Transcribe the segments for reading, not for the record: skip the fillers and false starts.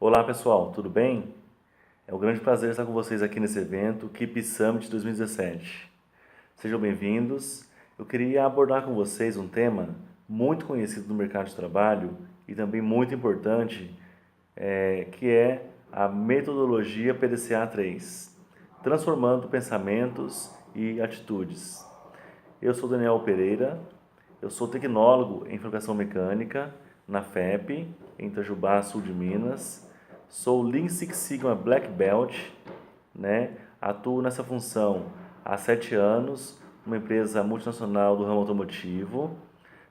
Olá pessoal, tudo bem? É um grande prazer estar com vocês aqui nesse evento Keep Summit 2017. Sejam bem-vindos. Eu queria abordar com vocês um tema muito conhecido no mercado de trabalho e também muito importante, que é a metodologia PDCA 3, transformando pensamentos e atitudes. Eu sou Daniel Pereira, eu sou tecnólogo em fabricação mecânica na FEP, em Itajubá, sul de Minas. Sou Lean Six Sigma Black Belt, né? Atuo nessa função há 7 anos, numa empresa multinacional do ramo automotivo,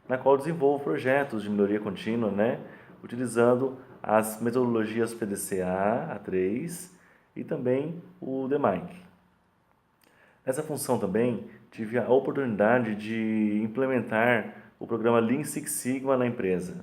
na qual desenvolvo projetos de melhoria contínua, né? Utilizando as metodologias PDCA, A3 e também o DMAIC. Nessa função também tive a oportunidade de implementar o programa Lean Six Sigma na empresa,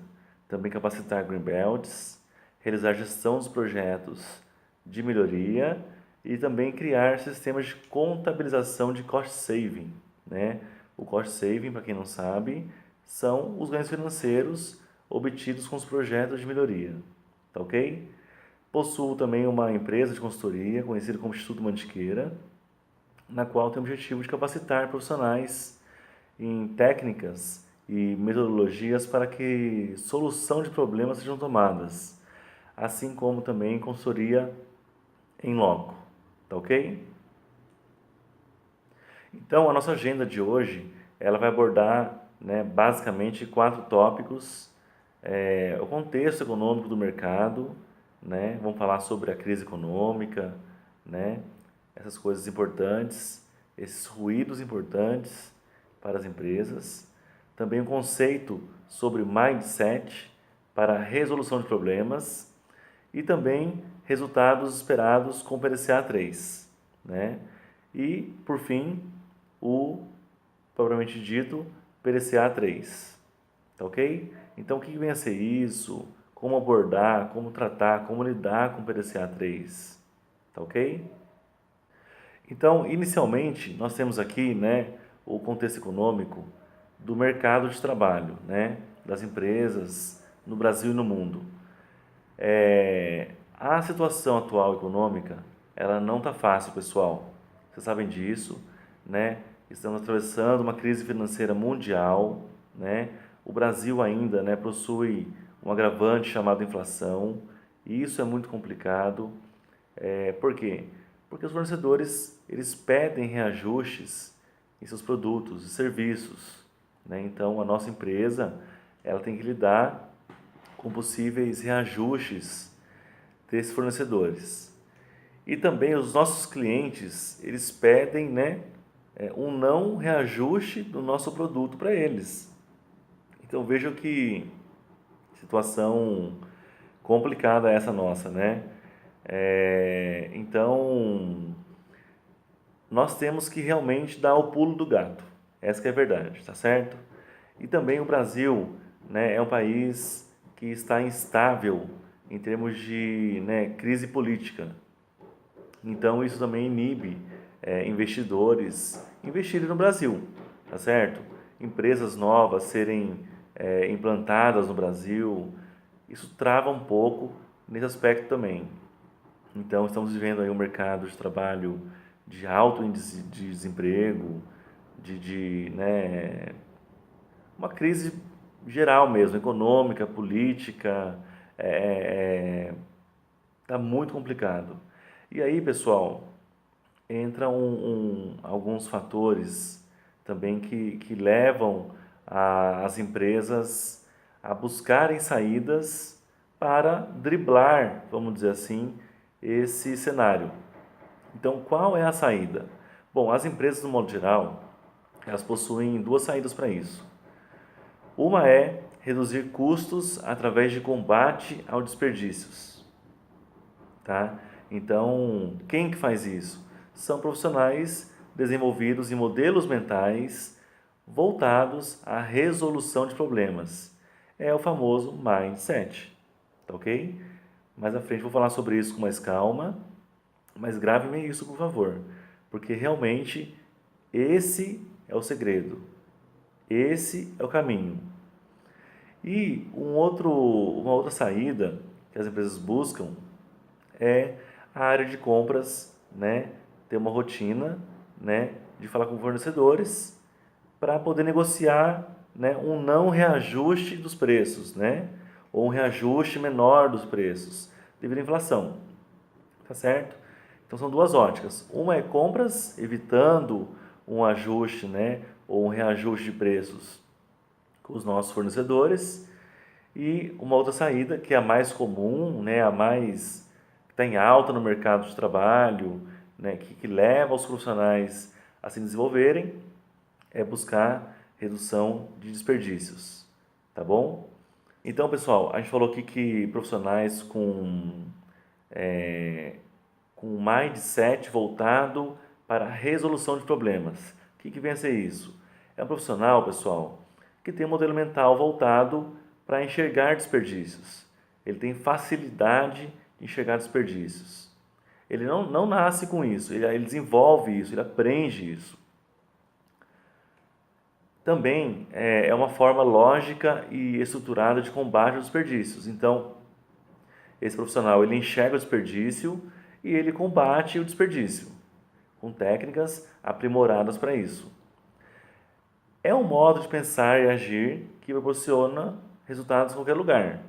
também capacitar Green Belts, realizar gestão dos projetos de melhoria e também criar sistemas de contabilização de cost saving, né? O cost saving, para quem não sabe, são os ganhos financeiros obtidos com os projetos de melhoria, tá ok? Possuo também uma empresa de consultoria conhecida como Instituto Mantiqueira, na qual tem o objetivo de capacitar profissionais em técnicas e metodologias para que solução de problemas sejam tomadas, assim como também consultoria em loco, tá ok? Então, a nossa agenda de hoje, ela vai abordar, né, basicamente 4 tópicos: o contexto econômico do mercado, né? Vamos falar sobre a crise econômica, né? Essas coisas importantes, esses ruídos importantes para as empresas. Também um conceito sobre mindset para a resolução de problemas e também resultados esperados com o PDCA 3, né? E, por fim, o propriamente dito PDCA 3, tá ok? Então, o que vem a ser isso? Como abordar, como tratar, como lidar com o PDCA 3, tá ok? Então, inicialmente, nós temos aqui, né, o contexto econômico do mercado de trabalho, né, das empresas no Brasil e no mundo. A situação atual econômica, ela não está fácil, pessoal. Vocês sabem disso, né? Estamos atravessando uma crise financeira mundial, né? O Brasil ainda, né, possui um agravante chamado inflação, e isso é muito complicado. Por quê? Porque os fornecedores, eles pedem reajustes em seus produtos e serviços, né? Então, a nossa empresa, ela tem que lidar com possíveis reajustes desses fornecedores. E também os nossos clientes, eles pedem, né, um não reajuste do nosso produto para eles. Então vejam que situação complicada essa nossa, né? Então nós temos que realmente dar o pulo do gato. Essa que é a verdade, tá certo? E também o Brasil, né, é um país que está instável em termos de, né, crise política. Então isso também inibe investidores investirem no Brasil, tá certo? Empresas novas serem implantadas no Brasil, isso trava um pouco nesse aspecto também. Então estamos vivendo aí um mercado de trabalho de alto índice de desemprego, né, uma crise geral mesmo, econômica, política, tá muito complicado. E aí, pessoal, entram alguns fatores também que levam as empresas a buscarem saídas para driblar, vamos dizer assim, esse cenário. Então, qual é a saída? Bom, as empresas, no modo geral, elas possuem duas saídas para isso. Uma é reduzir custos através de combate aos desperdícios, tá? Então, quem que faz isso? São profissionais desenvolvidos em modelos mentais voltados à resolução de problemas. É o famoso mindset, tá ok? Mais à frente vou falar sobre isso com mais calma, mas grave-me isso, por favor, porque realmente esse é o segredo, esse é o caminho. E uma outra saída que as empresas buscam é a área de compras, né, ter uma rotina, né, de falar com fornecedores para poder negociar, né, um não reajuste dos preços, né, ou um reajuste menor dos preços devido à inflação, tá certo? Então são duas óticas. Uma é compras, evitando um ajuste, né, ou um reajuste de preços com os nossos fornecedores, e uma outra saída, que é a mais comum, né, a mais que está em alta no mercado de trabalho, né, que leva os profissionais a se desenvolverem, é buscar redução de desperdícios, tá bom? Então, pessoal, a gente falou aqui que profissionais com um mindset voltado para a resolução de problemas. O que vem a ser isso? É um profissional, pessoal, que tem um modelo mental voltado para enxergar desperdícios. Ele tem facilidade de enxergar desperdícios. Ele não nasce com isso, ele desenvolve isso, ele aprende isso. Também é uma forma lógica e estruturada de combate aos desperdícios. Então, esse profissional ele enxerga o desperdício e ele combate o desperdício com técnicas aprimoradas para isso. É um modo de pensar e agir que proporciona resultados em qualquer lugar.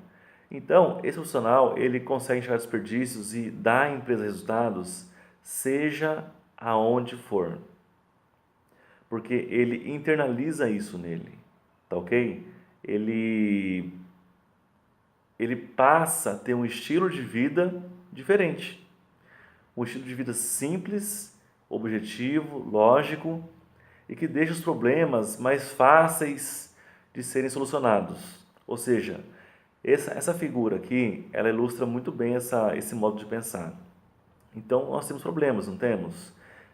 Então, esse profissional ele consegue enxergar desperdícios e dar à empresa resultados, seja aonde for, porque ele internaliza isso nele, tá ok? Ele passa a ter um estilo de vida diferente. Um estilo de vida simples, objetivo, lógico e que deixa os problemas mais fáceis de serem solucionados. Ou seja, essa figura aqui, ela ilustra muito bem esse modo de pensar. Então, nós temos problemas, não temos?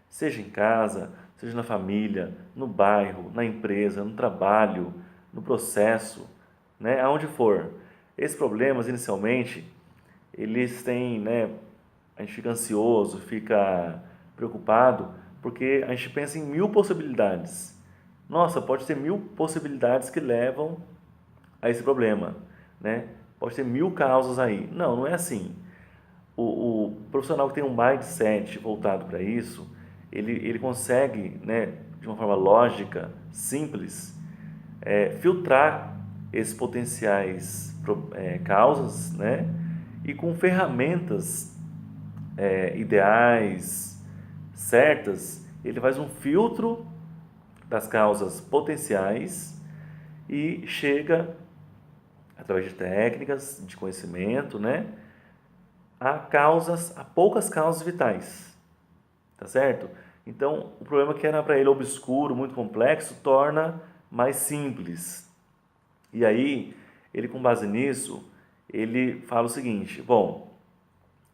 Seja em casa, seja na família, no bairro, na empresa, no trabalho, no processo, né? Aonde for. Esses problemas, inicialmente, eles têm, né? A gente fica ansioso, fica preocupado, porque a gente pensa em 1000 possibilidades. Nossa, pode ter 1000 possibilidades que levam a esse problema, né? Pode ter 1000 causas aí. Não é assim. O profissional que tem um mindset voltado para isso, ele consegue, né, de uma forma lógica, simples, filtrar esses potenciais causas, né, e com ferramentas ideais, certas, ele faz um filtro das causas potenciais e chega, através de técnicas, de conhecimento, né, a poucas causas vitais, tá certo? Então, o problema que era para ele obscuro, muito complexo, torna mais simples. E aí, ele com base nisso, ele fala o seguinte, bom,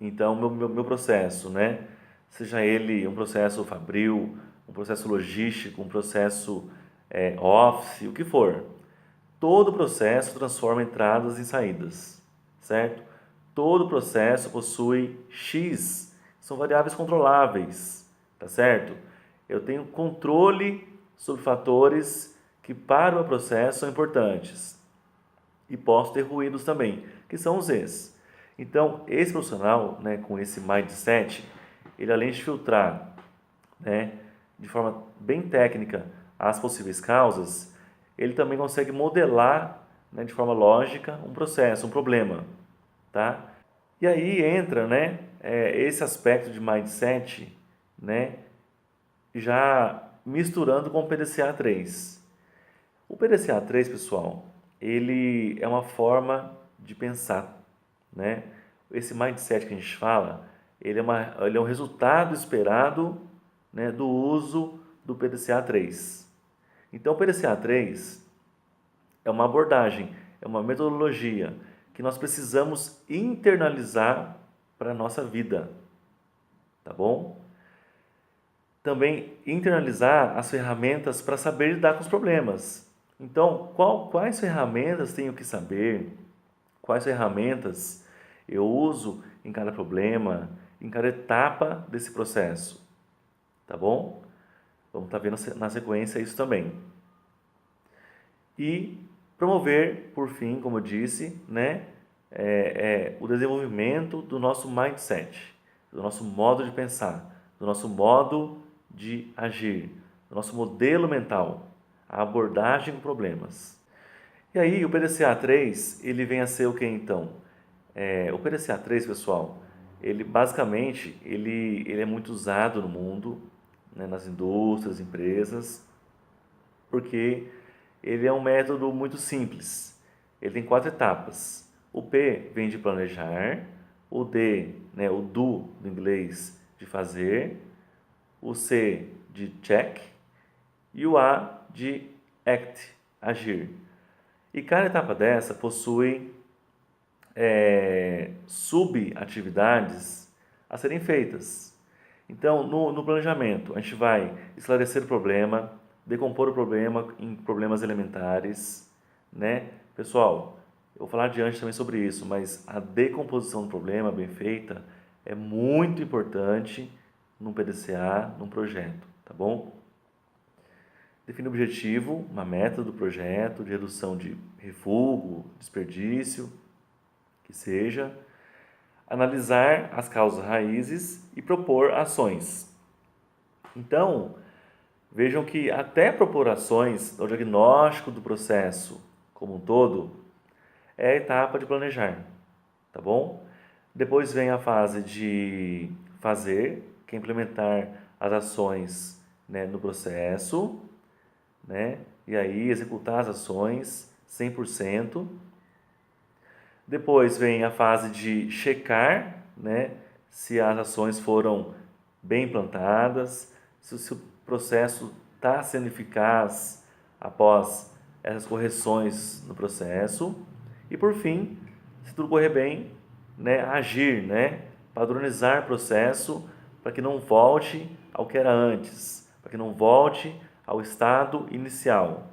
então meu processo, né? Seja ele um processo fabril, um processo logístico, um processo office, o que for. Todo processo transforma entradas em saídas, certo? Todo processo possui X, são variáveis controláveis, tá certo? Eu tenho controle sobre fatores que para o processo são importantes. E posso ter ruídos também, que são os Zs. Então, esse profissional, né, com esse mindset, ele além de filtrar, né, de forma bem técnica as possíveis causas, ele também consegue modelar, né, de forma lógica um processo, um problema, tá? E aí entra, né, esse aspecto de mindset, né, já misturando com o PDCA-3. O PDCA-3, pessoal, ele é uma forma de pensar, né? Esse mindset que a gente fala, ele é um resultado esperado, né, do uso do PDCA-3. Então, o PDCA-3 é uma abordagem, é uma metodologia que nós precisamos internalizar para a nossa vida, tá bom? Também internalizar as ferramentas para saber lidar com os problemas. Então, quais ferramentas tenho que saber? Quais ferramentas eu uso em cada problema, em cada etapa desse processo? Tá bom? Vamos estar vendo na sequência isso também. E promover, por fim, como eu disse, né, o desenvolvimento do nosso mindset, do nosso modo de pensar, do nosso modo de agir, do nosso modelo mental, a abordagem com problemas. E aí o PDCA 3, ele vem a ser o que então? O PDCA 3, pessoal, ele basicamente ele é muito usado no mundo, né, nas indústrias, empresas, porque ele é um método muito simples. Ele tem 4 etapas. O P vem de planejar, o D, né, o do inglês, de fazer, o C de check e o A de act, agir. E cada etapa dessa possui subatividades a serem feitas. Então, no planejamento, a gente vai esclarecer o problema, decompor o problema em problemas elementares, né? Pessoal, eu vou falar adiante também sobre isso, mas a decomposição do problema bem feita é muito importante num PDCA, num projeto, tá bom? Define o objetivo, uma meta do projeto, de redução de refúgio, desperdício, que seja. Analisar as causas raízes e propor ações. Então, vejam que até propor ações, o diagnóstico do processo como um todo, é a etapa de planejar, tá bom? Depois vem a fase de fazer, que é implementar as ações, né, no processo, né? E aí executar as ações 100%. Depois vem a fase de checar, né, se as ações foram bem implantadas, se o processo está sendo eficaz após essas correções no processo. E por fim, se tudo correr bem, né, agir, né, padronizar o processo para que não volte ao que era antes, para que não volte ao estado inicial,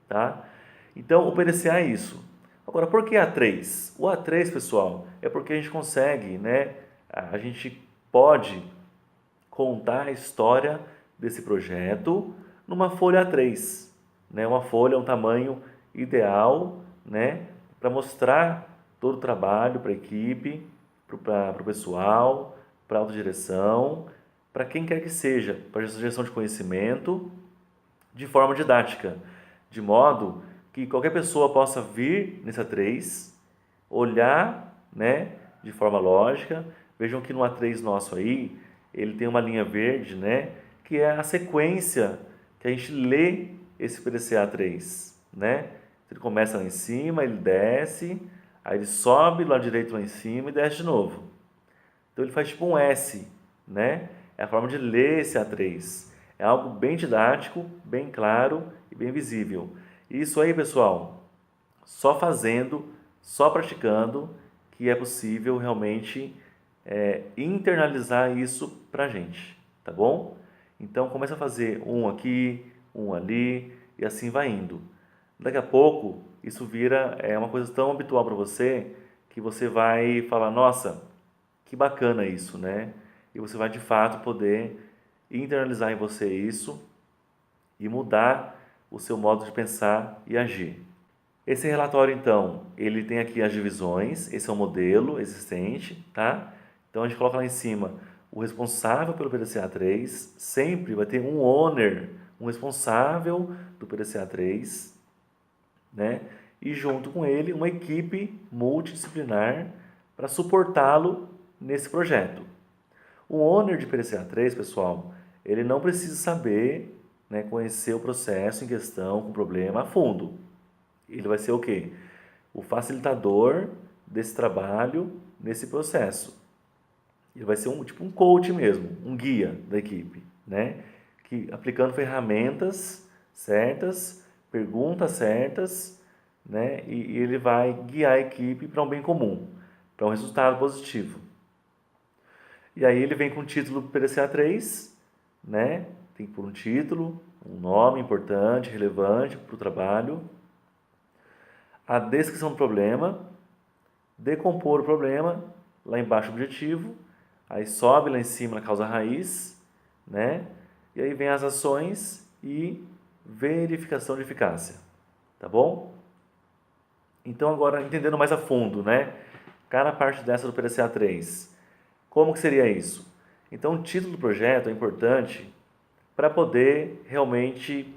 tá? Então, o PDCA é isso. Agora, por que A3? O A3, pessoal, é porque a gente consegue, né? A gente pode contar a história desse projeto numa folha A3, né? Uma folha, um tamanho ideal, né? Para mostrar todo o trabalho para a equipe, para o pessoal, para a autodireção, para quem quer que seja, para a gestão de conhecimento, de forma didática, de modo que qualquer pessoa possa vir nesse A3, olhar, né, de forma lógica. Vejam que no A3 nosso aí, ele tem uma linha verde, né, que é a sequência que a gente lê esse PDCA 3, né? Ele começa lá em cima, ele desce, aí ele sobe lá direito lá em cima e desce de novo. Então ele faz tipo um S, né? É a forma de ler esse A3. É algo bem didático, bem claro e bem visível. E isso aí, pessoal, só fazendo, só praticando, que é possível realmente internalizar isso pra gente, tá bom? Então começa a fazer um aqui, um ali e assim vai indo. Daqui a pouco isso vira uma coisa tão habitual para você que você vai falar, nossa, que bacana isso, né? E você vai de fato poder internalizar em você isso e mudar o seu modo de pensar e agir. Esse relatório, então, ele tem aqui as divisões, esse é o modelo existente, tá? Então a gente coloca lá em cima o responsável pelo PDCA 3, sempre vai ter um owner, um responsável do PDCA 3, né? E junto com ele uma equipe multidisciplinar para suportá-lo nesse projeto. O owner de PDCA 3, pessoal, ele não precisa saber, né, conhecer o processo em questão, com o problema a fundo. Ele vai ser o quê? O facilitador desse trabalho, nesse processo. Ele vai ser tipo um coach mesmo, um guia da equipe, né? Que aplicando ferramentas certas, perguntas certas, né? E ele vai guiar a equipe para um bem comum, para um resultado positivo. E aí ele vem com o título PDCA 3, né? Tem que pôr um título, um nome importante, relevante para o trabalho. A descrição do problema, decompor o problema, lá embaixo o objetivo, aí sobe lá em cima na causa raiz, né? E aí vem as ações e verificação de eficácia, tá bom? Então agora entendendo mais a fundo, né? cada parte dessa do PDCA 3. Como que seria isso? Então, o título do projeto é importante para poder realmente,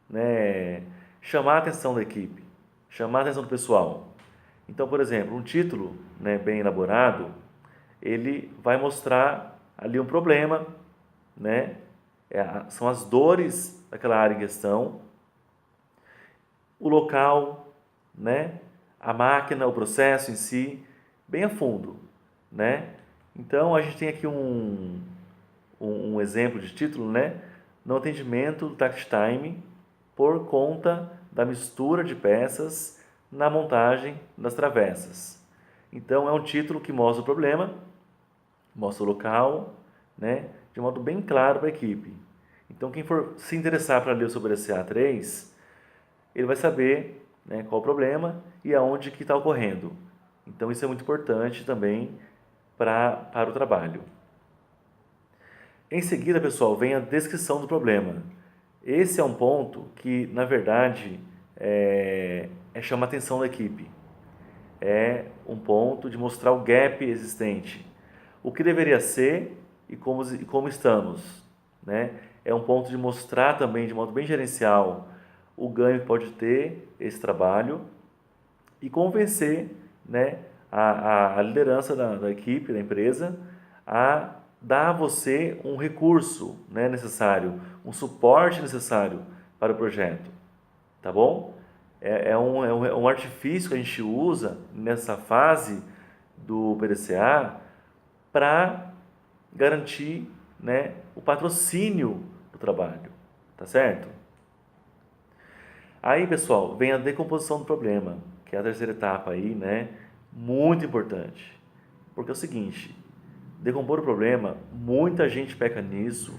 né, chamar a atenção da equipe, chamar a atenção do pessoal. Então, por exemplo, um título, né, bem elaborado, ele vai mostrar ali um problema, né, são as dores daquela área em questão, o local, né, a máquina, o processo em si, bem a fundo, né? Então, a gente tem aqui um exemplo de título, né? No atendimento do tax time por conta da mistura de peças na montagem das travessas. Então, é um título que mostra o problema, mostra o local, né? De modo bem claro para a equipe. Então, quem for se interessar para ler sobre esse A3, ele vai saber, né, qual o problema e aonde que está ocorrendo. Então, isso é muito importante também para o trabalho. Em seguida, pessoal, vem a descrição do problema. Esse é um ponto que, na verdade, é chamar a atenção da equipe. É um ponto de mostrar o gap existente. O que deveria ser e como estamos, né? É um ponto de mostrar também, de modo bem gerencial, o ganho que pode ter esse trabalho e convencer, né, a liderança da equipe, da empresa, a dar a você um recurso, né, necessário, um suporte necessário para o projeto, tá bom? É um artifício que a gente usa nessa fase do PDCA para garantir, né, o patrocínio do trabalho, tá certo? Aí, pessoal, vem a decomposição do problema, que é a terceira etapa aí, né? Muito importante. Porque é o seguinte, decompor o problema, muita gente peca nisso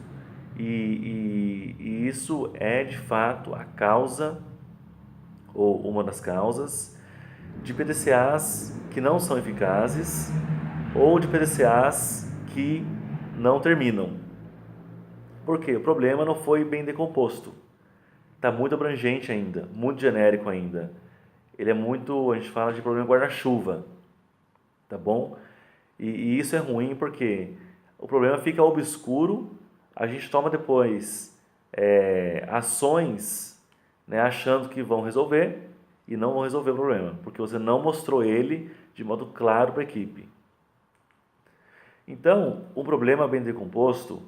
e isso é, de fato, a causa, ou uma das causas, de PDCAs que não são eficazes ou de PDCAs que não terminam. Por quê? O problema não foi bem decomposto. Está muito abrangente ainda, muito genérico ainda. Ele é muito, a gente fala de problema guarda-chuva, tá bom? E isso é ruim porque o problema fica obscuro, a gente toma depois ações, né, achando que vão resolver e não vão resolver o problema, porque você não mostrou ele de modo claro para a equipe. Então, um problema bem decomposto,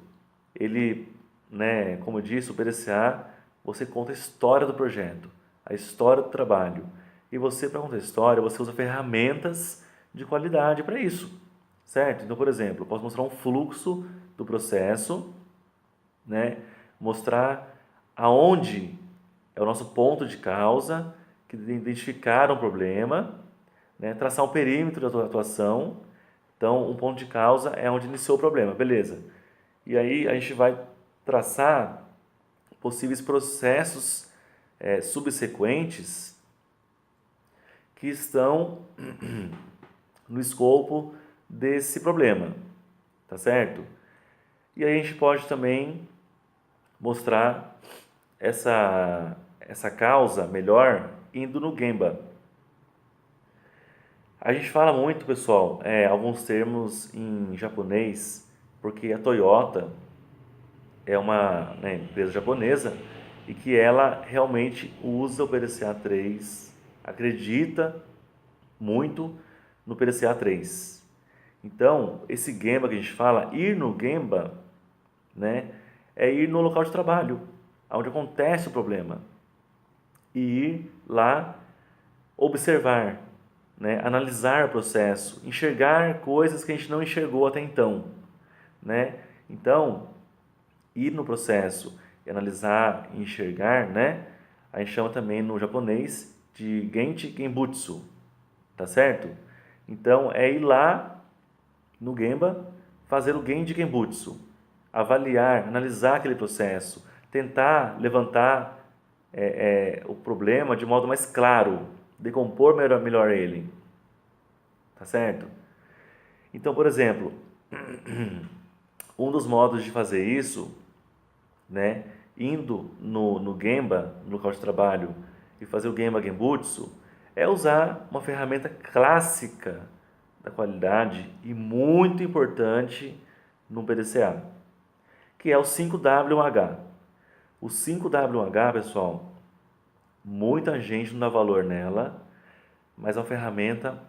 ele, né, como eu disse, o PDCA, você conta a história do projeto, a história do trabalho. E você, para contar a história, você usa ferramentas de qualidade para isso, certo? Então, por exemplo, eu posso mostrar um fluxo do processo, né? Mostrar aonde é o nosso ponto de causa, que identificar um problema, né? Traçar um perímetro da atuação. Então, um ponto de causa é onde iniciou o problema, beleza. E aí a gente vai traçar possíveis processos subsequentes que estão no escopo desse problema, tá certo? E aí a gente pode também mostrar essa causa melhor indo no Gemba. A gente fala muito, pessoal, alguns termos em japonês, porque a Toyota é uma, né, empresa japonesa e que ela realmente usa o PDCA 3, acredita muito no PDCA 3. Então, esse Gemba que a gente fala, ir no Gemba, né, é ir no local de trabalho, onde acontece o problema, e ir lá observar, né, analisar o processo, enxergar coisas que a gente não enxergou até então, né? Então, ir no processo e analisar e enxergar, né? A gente chama também no japonês de Genchi Genbutsu, tá certo? Então, é ir lá no Gemba, fazer o Genchi Genbutsu, avaliar, analisar aquele processo, tentar levantar o problema de modo mais claro, decompor melhor ele, tá certo? Então, por exemplo, um dos modos de fazer isso, né, indo no Gemba, no local de trabalho, e fazer o Gemba Genbutsu, é usar uma ferramenta clássica da qualidade e muito importante no PDCA, que é o 5W1H. O 5W1H, pessoal, muita gente não dá valor nela, mas é uma ferramenta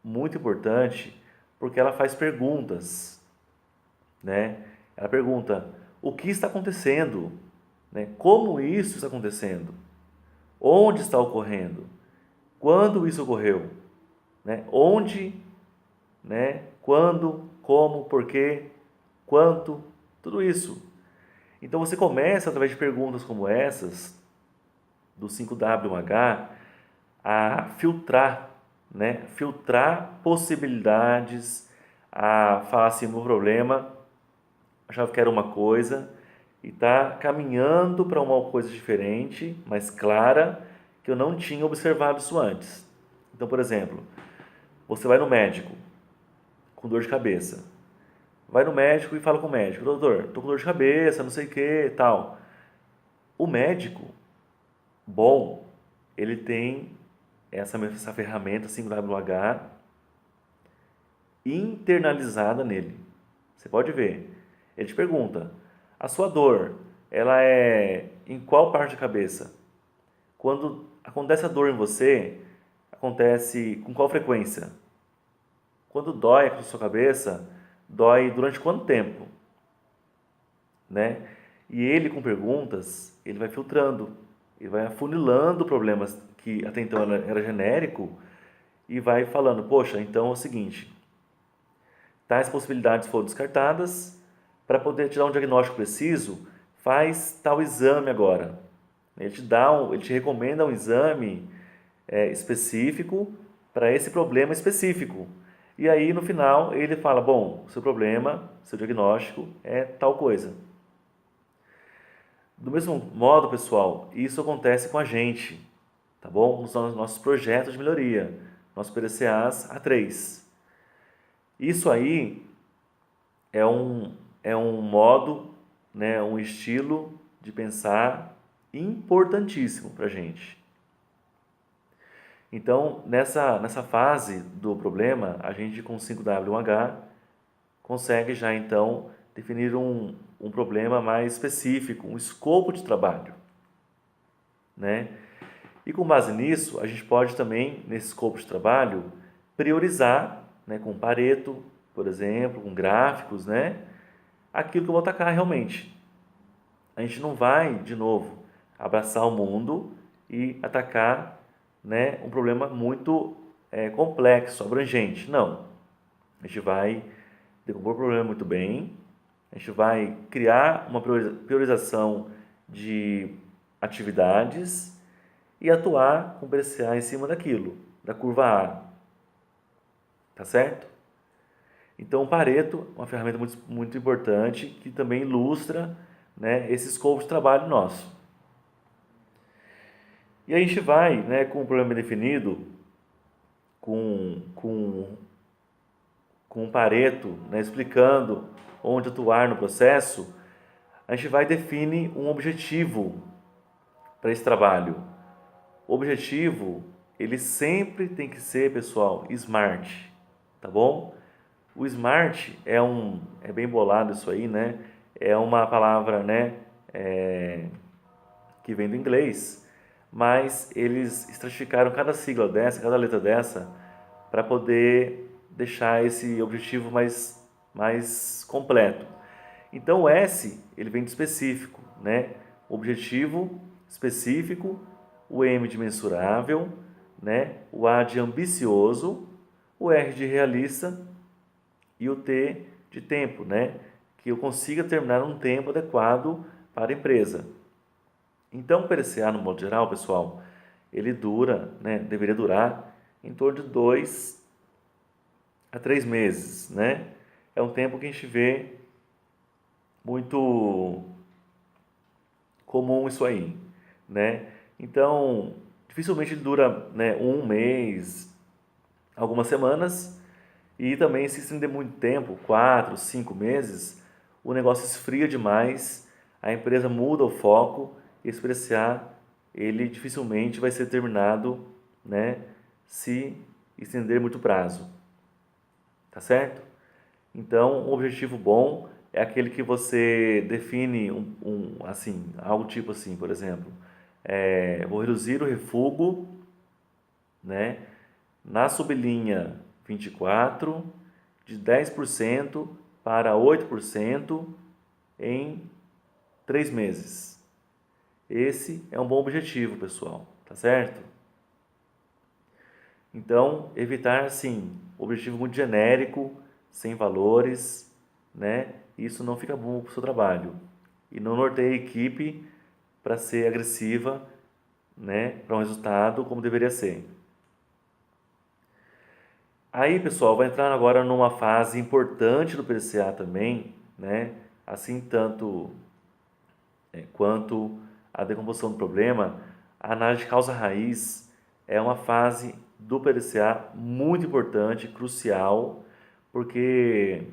muito importante porque ela faz perguntas, né? Ela pergunta: o que está acontecendo? Né? Como isso está acontecendo? Onde está ocorrendo? Quando isso ocorreu? Né? Onde, né? Quando, como, porquê, quanto, tudo isso. Então você começa através de perguntas como essas, do 5W1H, a filtrar, né? Filtrar possibilidades, a falar assim, meu problema, achava que era uma coisa e está caminhando para uma coisa diferente, mais clara, que eu não tinha observado isso antes. Então, por exemplo, você vai no médico com dor de cabeça. Vai no médico e fala com o médico: doutor, estou com dor de cabeça, não sei o que, tal. O médico bom, ele tem essa ferramenta 5W1H internalizada nele. Você pode ver. Ele te pergunta: a sua dor, ela é em qual parte da cabeça? Quando acontece a dor em você, acontece com qual frequência? Quando dói a sua cabeça, dói durante quanto tempo? Né? E ele, com perguntas, ele vai filtrando, ele vai afunilando problemas que até então era genérico e vai falando: poxa, então é o seguinte, tais possibilidades foram descartadas, para poder te dar um diagnóstico preciso, faz tal exame agora. Ele te recomenda um exame específico para esse problema específico. E aí no final ele fala: bom, seu problema, seu diagnóstico é tal coisa. Do mesmo modo, pessoal, isso acontece com a gente, tá bom? Nos nossos projetos de melhoria, nossos PDCAs A3. Isso aí é um modo, né, um estilo de pensar importantíssimo para a gente. Então, nessa fase do problema, a gente com 5W1H consegue já então definir um problema mais específico, um escopo de trabalho, né? E com base nisso, a gente pode também, nesse escopo de trabalho, priorizar, né, com Pareto, por exemplo, com gráficos, né, aquilo que eu vou atacar realmente. A gente não vai, de novo, abraçar o mundo e atacar, né, um problema muito complexo, abrangente. Não. A gente vai decompor o problema muito bem, a gente vai criar uma priorização de atividades e atuar com PDCA em cima daquilo, da curva A. Tá certo? Então, o Pareto é uma ferramenta muito importante que também ilustra, né, esse escopo de trabalho nosso. E a gente vai, né, com o problema definido, com o Pareto, né, explicando onde atuar no processo, a gente vai definir um objetivo para esse trabalho. O objetivo, ele sempre tem que ser, pessoal, SMART, tá bom? O SMART é bem bolado isso aí, né? É uma palavra, né, que vem do inglês, mas eles estratificaram cada sigla dessa, cada letra dessa, para poder deixar esse objetivo mais completo. Então o S, ele vem de específico, né? Objetivo específico, o M de mensurável, né? O A de ambicioso, o R de realista e o T de tempo, né? Que eu consiga terminar um tempo adequado para a empresa. Então, o PDCA, no modo geral, pessoal, ele dura, né? Deveria durar em torno de 2 a 3 meses, né? É um tempo que a gente vê muito comum isso aí, né? Então, dificilmente ele dura, né, um mês, algumas semanas, e também se estender muito tempo, 4, 5 meses, o negócio esfria demais, a empresa muda o foco e esse PDCA, ele dificilmente vai ser terminado, né, se estender muito prazo. tá certo? Então, um objetivo bom é aquele que você define assim, algo tipo assim, por exemplo, vou reduzir o refúgio, né, na sublinha 24 de 10% para 8% em 3 meses. Esse é um bom objetivo, pessoal, tá certo? Então, evitar, assim, objetivo muito genérico, sem valores, né? Isso não fica bom para o seu trabalho. E não norteie a equipe para ser agressiva, né? Para um resultado como deveria ser. Aí, pessoal, vai entrar agora numa fase importante do PDCA também, né? Assim tanto quanto a decomposição do problema, a análise de causa raiz é uma fase do PDCA muito importante, crucial, porque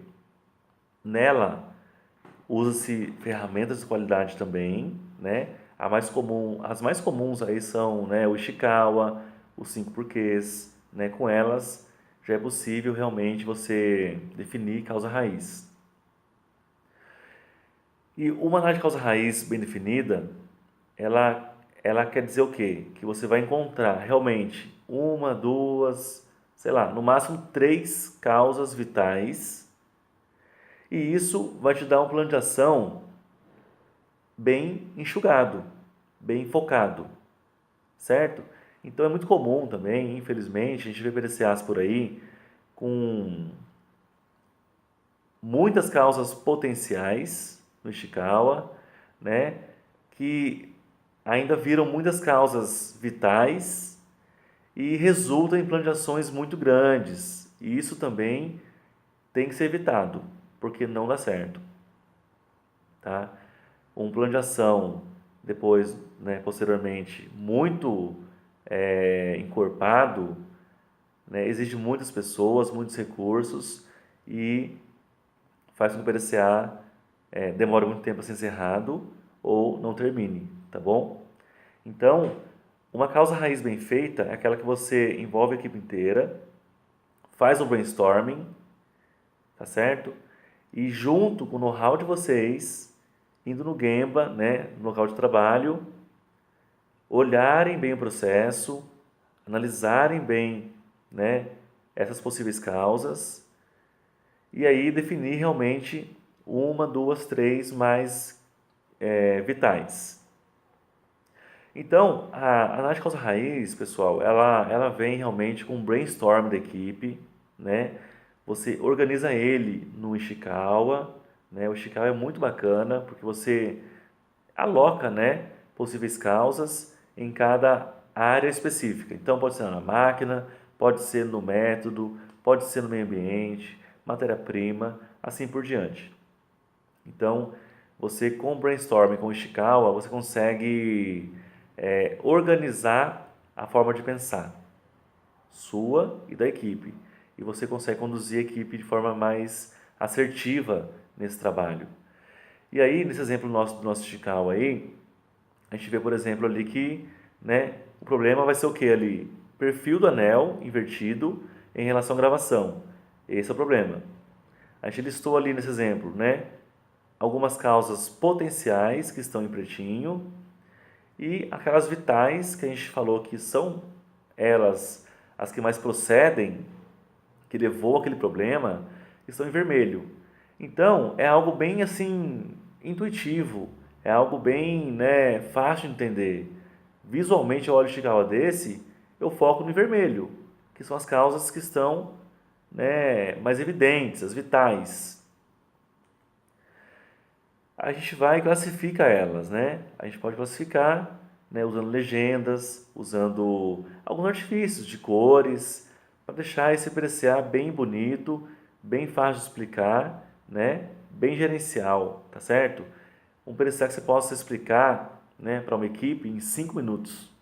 nela usa-se ferramentas de qualidade também, né? As mais comuns aí são, né, o Ishikawa, os 5 porquês, né? Com elas já é possível realmente você definir causa raiz. E uma análise de causa raiz bem definida, ela quer dizer o quê? Que você vai encontrar realmente uma, duas, sei lá, no máximo 3 causas vitais, e isso vai te dar um plano de ação bem enxugado, bem focado, certo? Então é muito comum também, infelizmente, a gente vê PDCAs por aí com muitas causas potenciais no Ishikawa, né? Que ainda viram muitas causas vitais e resultam em plano de ações muito grandes. E isso também tem que ser evitado, porque não dá certo, tá? Um plano de ação depois, né, posteriormente, muito encorpado, né, exige muitas pessoas, muitos recursos e faz com que o PDCA demore muito tempo a ser encerrado ou não termine, tá bom? Então, uma causa raiz bem feita é aquela que você envolve a equipe inteira, faz um brainstorming, tá certo? E junto com o know-how de vocês, indo no Gemba, né, no local de trabalho, olharem bem o processo, analisarem bem, né, essas possíveis causas e aí definir realmente uma, duas, três mais vitais. Então, a análise de causa raiz, pessoal, ela vem realmente com um brainstorm da equipe, né? Você organiza ele no Ishikawa, né? O Ishikawa é muito bacana porque você aloca, né, possíveis causas em cada área específica. Então, pode ser na máquina, pode ser no método, pode ser no meio ambiente, matéria-prima, assim por diante. Então, você com o brainstorming, com o Ishikawa, você consegue organizar a forma de pensar sua e da equipe. E você consegue conduzir a equipe de forma mais assertiva nesse trabalho. E aí, nesse exemplo do nosso Ishikawa aí, a gente vê, por exemplo, ali que, né, o problema vai ser o que ali? Perfil do anel invertido em relação à gravação. Esse é o problema. A gente listou ali nesse exemplo, né, algumas causas potenciais que estão em pretinho e aquelas vitais que a gente falou que são elas as que mais procedem, que levou aquele problema, estão em vermelho. Então, é algo bem assim intuitivo, é algo bem, né, fácil de entender. Visualmente, eu olho o Ishikawa desse, eu foco no vermelho, que são as causas que estão, né, mais evidentes, as vitais. A gente vai e classifica elas, né? A gente pode classificar, né, usando legendas, usando alguns artifícios de cores, para deixar esse PDCA bem bonito, bem fácil de explicar, né? Bem gerencial, tá certo? Um PDCA que você possa explicar, né, para uma equipe em 5 minutos,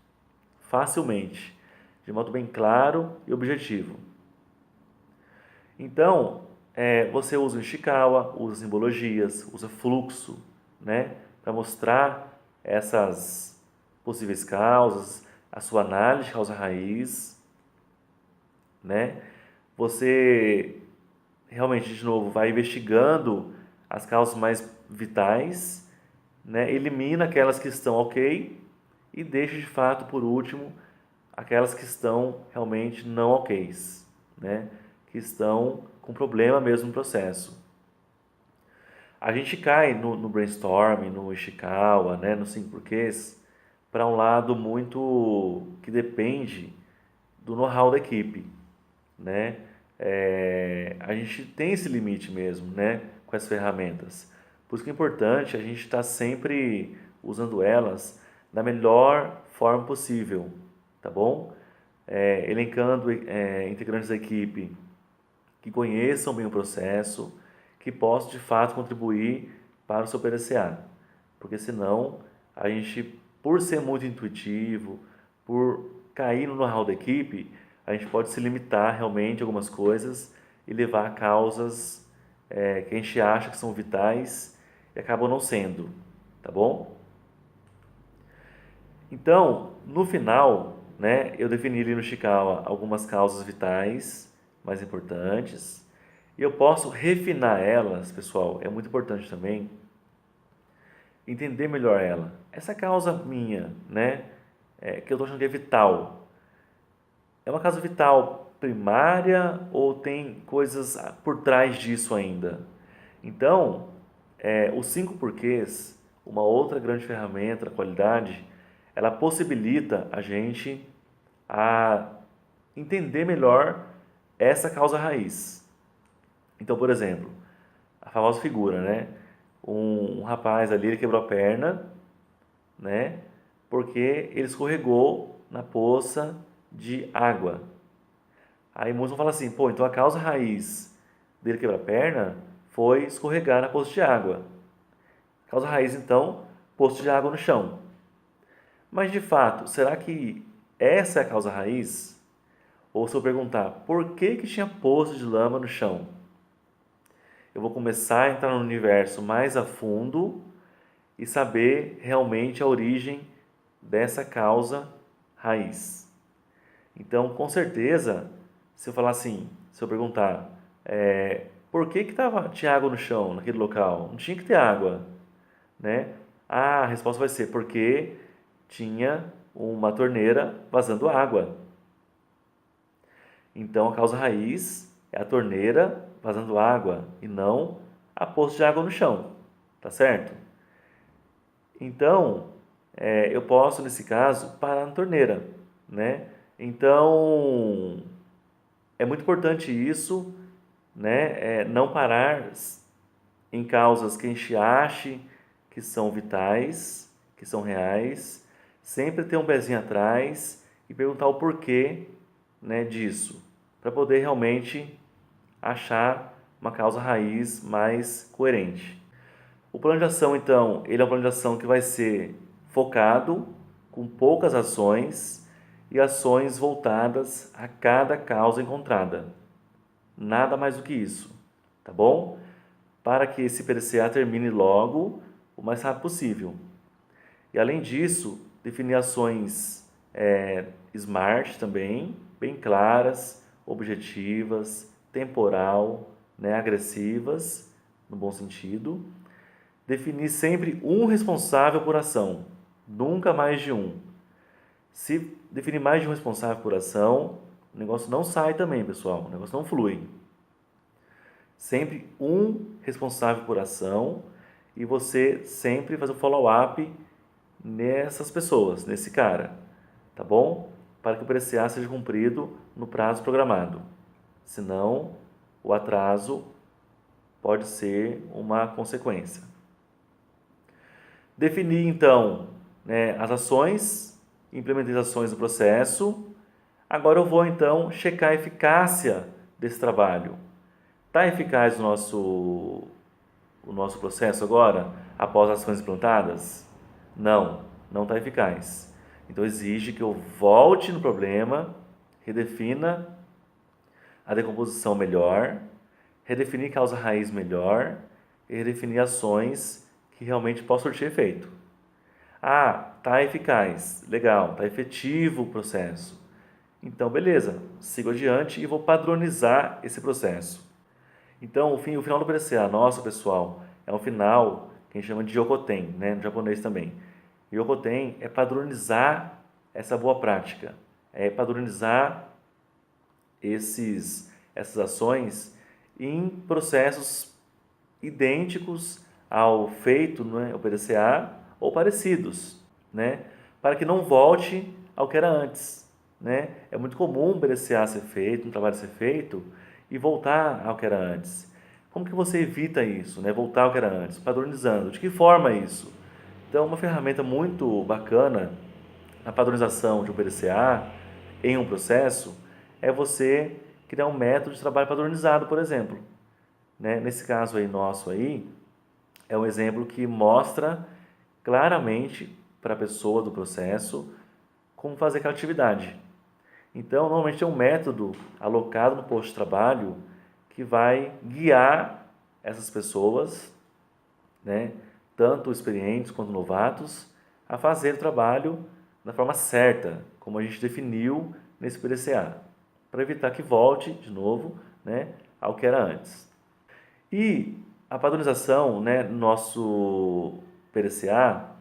facilmente, de modo bem claro e objetivo. Então, você usa o Ishikawa, usa simbologias, usa fluxo, né, para mostrar essas possíveis causas, a sua análise de causa raiz, né? Você realmente, de novo, vai investigando as causas mais vitais, né? Elimina aquelas que estão ok e deixa de fato, por último, aquelas que estão realmente não ok's, né? Que estão com problema mesmo no processo. A gente cai no brainstorming, no Ishikawa, né? No 5 porquês, para um lado muito que depende do know-how da equipe, né? A gente tem esse limite mesmo, né? Com as ferramentas. Por isso que é importante a gente estar sempre usando elas da melhor forma possível, tá bom? Elencando integrantes da equipe que conheçam bem o processo, que possam de fato contribuir para o seu PDCA. Porque senão a gente, por ser muito intuitivo, por cair no know-how da equipe, a gente pode se limitar realmente a algumas coisas e levar a causas que a gente acha que são vitais e acabam não sendo, tá bom? Então, no final, né, eu defini ali no Ishikawa algumas causas vitais mais importantes e eu posso refinar elas, pessoal, é muito importante também entender melhor ela. Essa causa minha, né, que eu estou achando que é vital, é uma causa vital primária ou tem coisas por trás disso ainda? Então, os 5 porquês, uma outra grande ferramenta da qualidade, ela possibilita a gente a entender melhor essa causa raiz. Então, por exemplo, a famosa figura, né? Um rapaz ali, ele quebrou a perna, né? Porque ele escorregou na poça de água. Aí muitos vão falar assim, pô, então a causa raiz dele quebrar a perna foi escorregar na poça de água. Causa raiz, então, poço de água no chão. Mas, de fato, será que essa é a causa raiz? Ou se eu perguntar, por que tinha poço de lama no chão? Eu vou começar a entrar no universo mais a fundo e saber realmente a origem dessa causa raiz. Então, com certeza, se eu falar assim, se eu perguntar, por que tinha água no chão, naquele local? Não tinha que ter água, né? Ah, a resposta vai ser porque tinha uma torneira vazando água. Então, a causa raiz é a torneira vazando água e não a poça de água no chão, tá certo? Então, eu posso, nesse caso, parar na torneira, né? Então, é muito importante isso, né? Não parar em causas que a gente ache que são vitais, que são reais, sempre ter um pezinho atrás e perguntar o porquê, né, disso, para poder realmente achar uma causa raiz mais coerente. O plano de ação, então, ele é um plano de ação que vai ser focado, com poucas ações e ações voltadas a cada causa encontrada. Nada mais do que isso, tá bom? Para que esse PDCA termine logo, o mais rápido possível. E além disso, definir ações SMART também, bem claras, objetivas, temporal, né, agressivas, no bom sentido. Definir sempre um responsável por ação, nunca mais de um. Se definir mais de um responsável por ação, o negócio não sai também, pessoal, o negócio não flui. Sempre um responsável por ação e você sempre faz o follow-up nessas pessoas, nesse cara, tá bom? Para que o PDCA seja cumprido no prazo programado. Senão, o atraso pode ser uma consequência. Definir, então, né, as ações, implementações do processo. Agora eu vou, então, checar a eficácia desse trabalho. Está eficaz o nosso processo agora, após as ações implantadas? Não está eficaz. Então exige que eu volte no problema, redefina a decomposição melhor, redefinir causa raiz melhor e redefinir ações que realmente possam surtir efeito. Ah, está eficaz, legal, está efetivo o processo. Então, beleza, sigo adiante e vou padronizar esse processo. Então, o final do PDCA, nosso pessoal, é um final que a gente chama de Yokoten, né, no japonês também. Yokoten é padronizar essa boa prática, é padronizar essas ações em processos idênticos ao feito, né, o PDCA, ou parecidos, né, para que não volte ao que era antes. Né? É muito comum um PDCA ser feito, um trabalho ser feito, e voltar ao que era antes. Como que você evita isso, né? Voltar ao que era antes? Padronizando. De que forma isso? Então, uma ferramenta muito bacana na padronização de um PDCA em um processo é você criar um método de trabalho padronizado, por exemplo. Né? Nesse caso aí nosso aí, é um exemplo que mostra claramente para a pessoa do processo como fazer aquela atividade. Então, normalmente é um método alocado no posto de trabalho que vai guiar essas pessoas, né, tanto experientes quanto novatos, a fazer o trabalho da forma certa, como a gente definiu nesse PDCA, para evitar que volte de novo, né, ao que era antes. E a padronização, né, no nosso PDCA,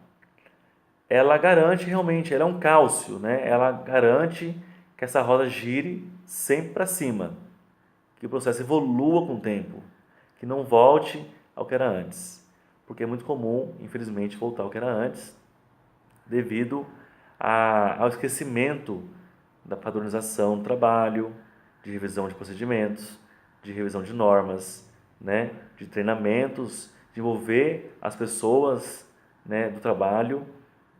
ela garante realmente, ela é um cálcio, né? Ela garante que essa roda gire sempre para cima, que o processo evolua com o tempo, que não volte ao que era antes, porque é muito comum, infelizmente, voltar ao que era antes, devido ao esquecimento da padronização do trabalho, de revisão de procedimentos, de revisão de normas, né? De treinamentos, de envolver as pessoas, né, do trabalho,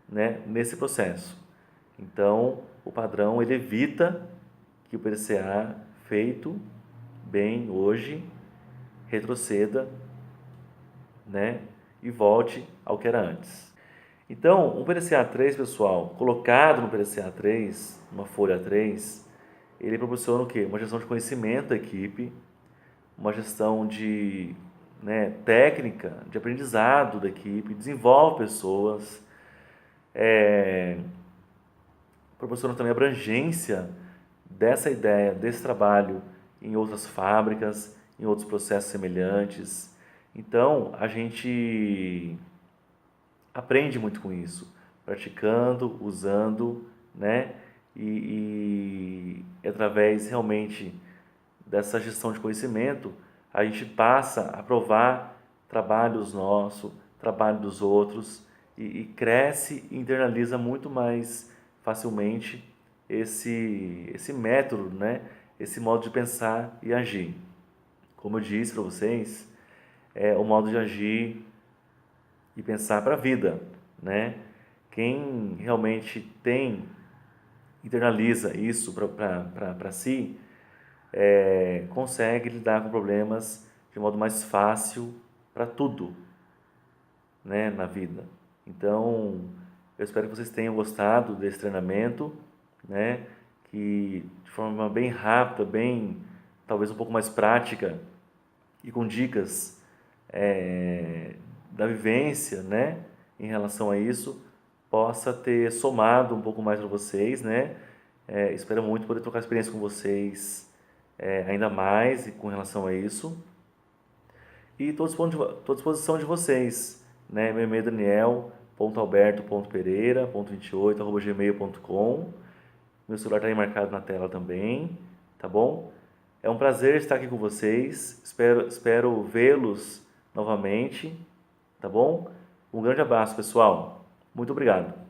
né, nesse processo. Então, o padrão ele evita que o PDCA feito bem hoje retroceda, né, e volte ao que era antes. Então, um PDCA 3, pessoal, colocado no PDCA 3, numa folha 3, ele proporciona o quê? Uma gestão de conhecimento da equipe, uma gestão de, né, técnica, de aprendizado da equipe, desenvolve pessoas, proporciona também abrangência dessa ideia, desse trabalho em outras fábricas, em outros processos semelhantes. Então, a gente aprende muito com isso, praticando, usando, né? E através realmente dessa gestão de conhecimento, a gente passa a provar trabalhos nossos, trabalho dos outros e cresce e internaliza muito mais facilmente esse método, né? Esse modo de pensar e agir. Como eu disse para vocês, é o modo de agir e pensar para a vida, né? Quem realmente internaliza isso para si, consegue lidar com problemas de modo mais fácil para tudo, né, na vida. Então, eu espero que vocês tenham gostado desse treinamento, né, que de forma bem rápida, bem, talvez um pouco mais prática e com dicas da vivência, né, em relação a isso, possa ter somado um pouco mais para vocês, né. Espero muito poder trocar experiência com vocês ainda mais com relação a isso. E estou à disposição de vocês, né? Meu e-mail é daniel.alberto.pereira.28@gmail.com. Meu celular está aí marcado na tela também, tá bom? É um prazer estar aqui com vocês. Espero vê-los novamente, tá bom? Um grande abraço, pessoal. Muito obrigado.